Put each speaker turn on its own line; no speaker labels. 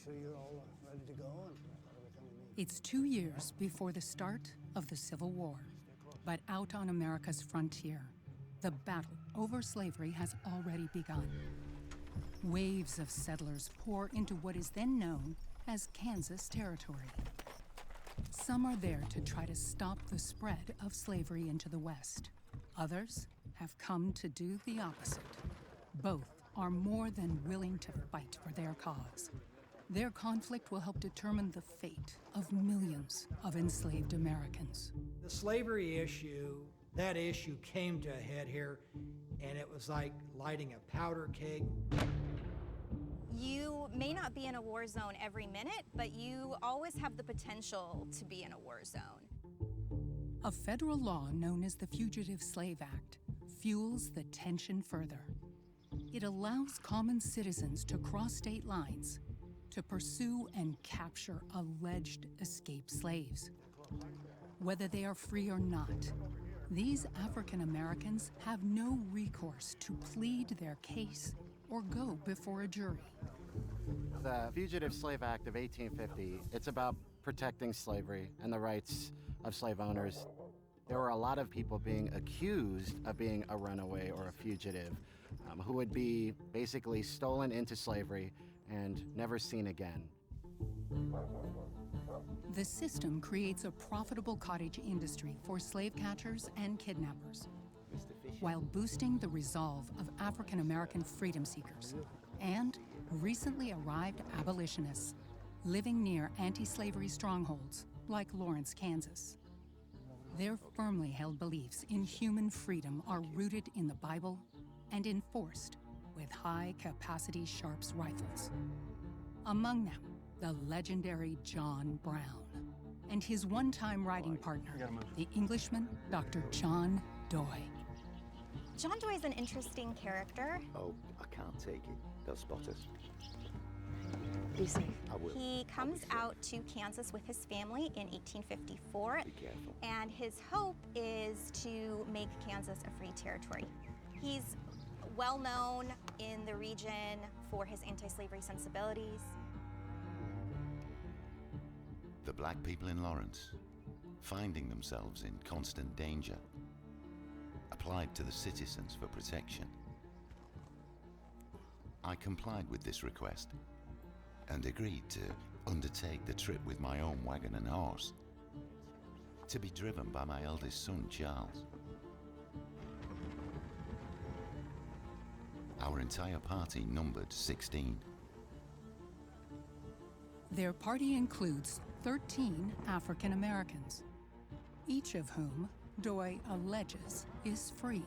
sure you're all ready to go.
It's 2 years before the start of the Civil War. But out on America's frontier, the battle over slavery has already begun. Waves of settlers pour into what is then known as Kansas Territory. Some are there to try to stop the spread of slavery into the West. Others have come to do the opposite. Both are more than willing to fight for their cause. Their conflict will help determine the fate of millions of enslaved Americans.
The slavery issue, that issue came to a head here, and it was like lighting a powder keg.
You may not be in a war zone every minute, but you always have the potential to be in a war zone.
A federal law known as the Fugitive Slave Act fuels the tension further. It allows common citizens to cross state lines to pursue and capture alleged escaped slaves. Whether they are free or not, these African Americans have no recourse to plead their case or go before a jury.
The Fugitive Slave Act of 1850, it's about protecting slavery and the rights of slave owners. There were a lot of people being accused of being a runaway or a fugitive who would be basically stolen into slavery and never seen again.
The system creates a profitable cottage industry for slave catchers and kidnappers, while boosting the resolve of African American freedom seekers and recently arrived abolitionists living near anti-slavery strongholds like Lawrence, Kansas. Their firmly held beliefs in human freedom are rooted in the Bible and enforced with high-capacity Sharps rifles. Among them, the legendary John Brown and his one-time riding partner, the Englishman Dr. John Doy.
John Doy is an interesting character.
Oh, I can't take it. They'll spot us.
Be safe.
I will.
He comes out to Kansas with his family in 1854.
Be careful.
And his hope is to make Kansas a free territory. He's well known in the region for his anti-slavery sensibilities.
The black people in Lawrence, finding themselves in constant danger, applied to the citizens for protection. I complied with this request and agreed to undertake the trip with my own wagon and horse, to be driven by my eldest son, Charles. Our entire party numbered 16.
Their party includes 13 African Americans, each of whom Doy alleges is free.